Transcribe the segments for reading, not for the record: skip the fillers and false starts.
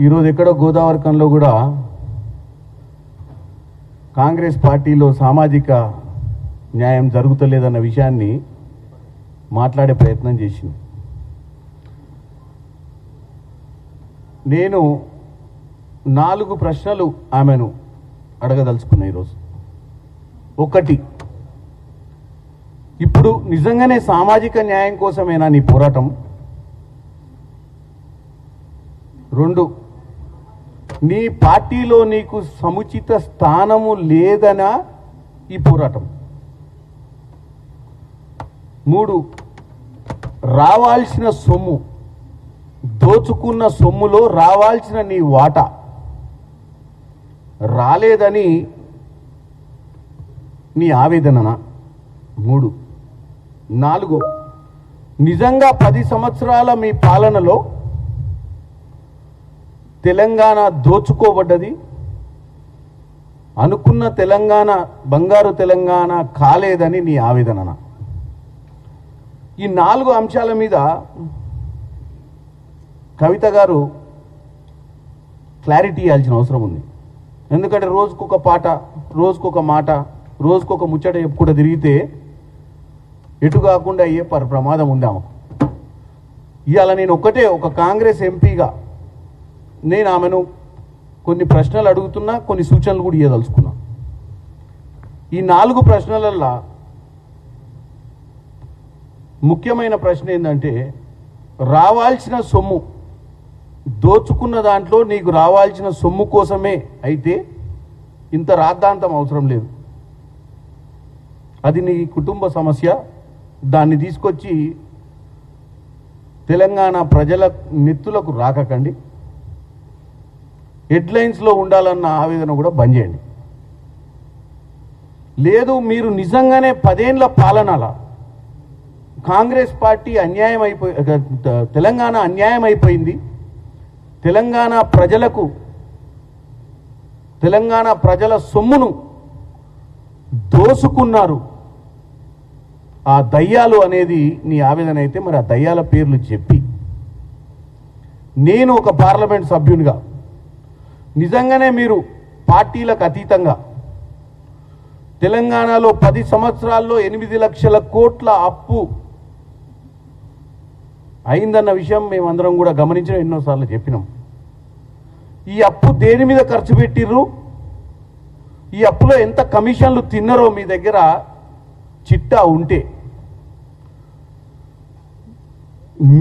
ఈరోజు ఎక్కడో గోదావరికంలో కూడా కాంగ్రెస్ పార్టీలో సామాజిక న్యాయం జరుగుతలేదన్న విషయాన్ని మాట్లాడే ప్రయత్నం చేసింది. నేను 4 ప్రశ్నలు ఆమెను అడగదలుచుకున్నా ఈరోజు. 1, ఇప్పుడు నిజంగానే సామాజిక న్యాయం కోసమేనా నీ పోరాటం? 2, నీ పార్టీలో నీకు సముచిత స్థానము లేదనా ఈ పోరాటం? 3, రావాల్సిన సొమ్ము, దోచుకున్న సొమ్ములో రావాల్సిన నీ వాటా రాలేదని నీ ఆవేదననా? 3, 4, నిజంగా 10 సంవత్సరాల మీ పాలనలో తెలంగాణ దోచుకోబడ్డది, అనుకున్న తెలంగాణ బంగారు తెలంగాణ కాలేదని నీ ఆవేదన? ఈ 4 అంశాల మీద కవిత గారు క్లారిటీ ఇవ్వాల్సిన అవసరం ఉంది. ఎందుకంటే రోజుకొక పాట, రోజుకొక మాట, రోజుకొక ముచ్చట చెప్పుకుంటూ తిరిగితే ఎటు కాకుండా అయ్యే ప్రమాదం ఉంది ఆమెకు. ఇవాళ నేను ఒక కాంగ్రెస్ ఎంపీగా నేను ఆమెను కొన్ని ప్రశ్నలు అడుగుతున్నా, కొన్ని సూచనలు కూడా ఇవ్వదలుచుకున్నా. ఈ 4 ప్రశ్నలల్లో ముఖ్యమైన ప్రశ్న ఏంటంటే, రావాల్సిన సొమ్ము, దోచుకున్న దాంట్లో నీకు రావాల్సిన సొమ్ము కోసమే అయితే ఇంత రాద్ధాంతం అవసరం లేదు. అది నీ కుటుంబ సమస్య. దాన్ని తీసుకొచ్చి తెలంగాణ ప్రజల నెత్తులకు రాకండి. హెడ్లైన్స్లో ఉండాలన్న ఆవేదన కూడా బంద్ చేయండి. లేదు, మీరు నిజంగానే 10 ఏళ్ల పాలనల కాంగ్రెస్ పార్టీ అన్యాయం అయిపోయి, తెలంగాణ అన్యాయం అయిపోయింది, తెలంగాణ ప్రజల సొమ్మును దోసుకున్నారు ఆ దయ్యాలు అనేది నీ ఆవేదన అయితే, మరి ఆ దయ్యాల పేర్లు చెప్పి, నేను ఒక పార్లమెంట్ సభ్యునిగా నిజంగానే మీరు పార్టీలకు అతీతంగా తెలంగాణలో 10 సంవత్సరాల్లో 8 లక్షల కోట్ల అప్పు అయిందన్న విషయం మేమందరం కూడా గమనించడం, ఎన్నోసార్లు చెప్పినాం. ఈ అప్పు దేని మీద ఖర్చు పెట్టిర్రు, ఈ అప్పులో ఎంత కమిషన్లు తిన్నారో మీ దగ్గర చిట్టా ఉంటే,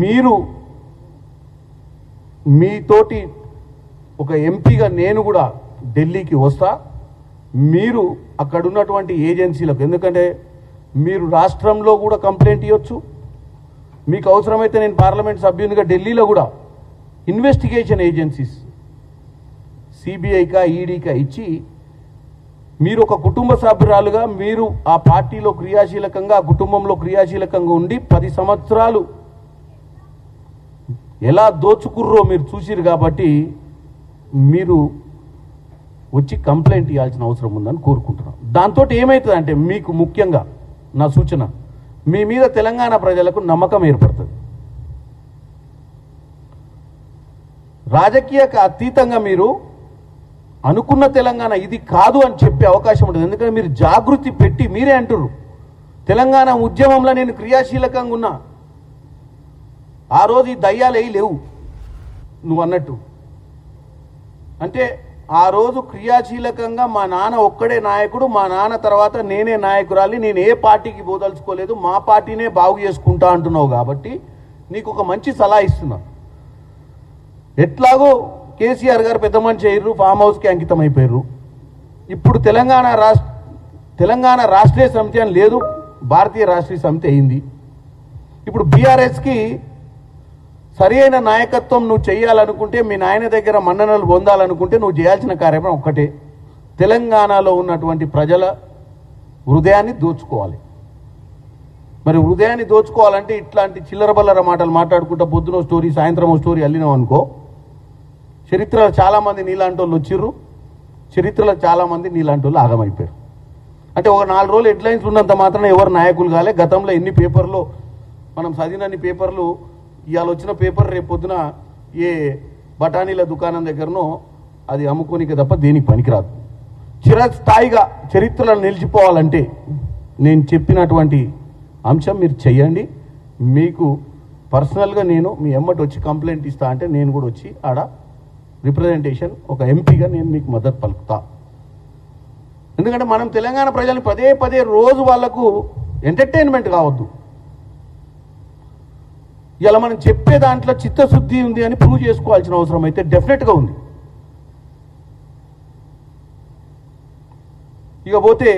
మీరు మీతోటి ఒక ఎంపీగా నేను కూడా ఢిల్లీకి వస్తా. మీరు అక్కడ ఉన్నటువంటి ఏజెన్సీలకు, ఎందుకంటే మీరు రాష్ట్రంలో కూడా కంప్లైంట్ ఇవ్వచ్చు, మీకు అవసరమైతే నేను పార్లమెంట్ సభ్యునిగా ఢిల్లీలో కూడా ఇన్వెస్టిగేషన్ ఏజెన్సీస్ సిబిఐకా ఈడీకా ఇచ్చి, మీరు ఒక కుటుంబ సభ్యురాలుగా మీరు ఆ పార్టీలో క్రియాశీలకంగా, ఆ కుటుంబంలో క్రియాశీలకంగా ఉండి 10 సంవత్సరాలు ఎలా దోచుకుర్రో మీరు చూసిరు కాబట్టి మీరు వచ్చి కంప్లైంట్ ఇవ్వాల్సిన అవసరం ఉందని కోరుకుంటున్నాను. దాంతో ఏమవుతుందంటే, మీకు ముఖ్యంగా నా సూచన, మీ మీద తెలంగాణ ప్రజలకు నమ్మకం ఏర్పడుతుంది. రాజకీయకు అతీతంగా మీరు అనుకున్న తెలంగాణ ఇది కాదు అని చెప్పే అవకాశం ఉంటుంది. ఎందుకంటే మీరు జాగృతి పెట్టి మీరే అంటున్నారు, తెలంగాణ ఉద్యమంలో నేను క్రియాశీలకంగా ఉన్నా, ఆ రోజు ఈ దయ్యాలు లేవు నువ్వు అన్నట్టు. అంటే ఆ రోజు క్రియాశీలకంగా మా నాన్న ఒక్కడే నాయకుడు, మా నాన్న తర్వాత నేనే నాయకురాలి, నేను ఏ పార్టీకి పోదలుచుకోలేదు, మా పార్టీనే బాగు చేసుకుంటా అంటున్నావు. కాబట్టి నీకు ఒక మంచి సలహా ఇస్తున్నా. ఎట్లాగో కేసీఆర్ గారు పెద్ద మనిషి అయ్యారు, ఫామ్ హౌస్కి అంకితం అయిపోయారు. ఇప్పుడు తెలంగాణ రాష్ట్రీయ సమితి అని లేదు, భారతీయ రాష్ట్రీయ సమితి అయింది. ఇప్పుడు బీఆర్ఎస్కి సరైన నాయకత్వం నువ్వు చేయాలనుకుంటే, మీ నాయన దగ్గర మన్ననలు పొందాలనుకుంటే నువ్వు చేయాల్సిన కార్యక్రమం ఒక్కటే, తెలంగాణలో ఉన్నటువంటి ప్రజల హృదయాన్ని దోచుకోవాలి. మరి హృదయాన్ని దోచుకోవాలంటే ఇట్లాంటి చిల్లర బల్లర మాటలు మాట్లాడుకుంటా పొద్దునో స్టోరీ, సాయంత్రమో స్టోరీ అల్లినావు అనుకో, చరిత్రలో చాలామంది నీలాంటి వాళ్ళు వచ్చిర్రు, చరిత్రలో చాలామంది నీలాంటి వాళ్ళు ఆగమైపోయారు. అంటే ఒక 4 రోజులు హెడ్లైన్స్ ఉన్నంత మాత్రాన ఎవరు నాయకులు కాలే. గతంలో ఎన్ని పేపర్లో మనం చదివినన్ని పేపర్లు, ఇవాళ వచ్చిన పేపర్ రేపు పొద్దున ఏ బఠానీల దుకాణం దగ్గరనో అది అమ్ముకోనికే తప్ప దేనికి పనికిరాదు. చిరస్థాయిగా చరిత్రలో నిలిచిపోవాలంటే నేను చెప్పినటువంటి అంశం మీరు చెయ్యండి. మీకు పర్సనల్గా నేను మీ ఎమ్మటి వచ్చి కంప్లైంట్ ఇస్తా అంటే నేను కూడా వచ్చి ఆడ రిప్రజెంటేషన్ ఒక ఎంపీగా నేను మీకు మద్దతు పలుకుతా. ఎందుకంటే మనం తెలంగాణ ప్రజల్ని పదే పదే రోజు వాళ్లకు ఎంటర్టైన్మెంట్ కావద్దు. ఇలా మనం చెప్పే దాంట్లో చిత్తశుద్ధి ఉంది అని ప్రూవ్ చేసుకోవాల్సిన అవసరం అయితే డెఫినెట్గా ఉంది. ఇక పోతే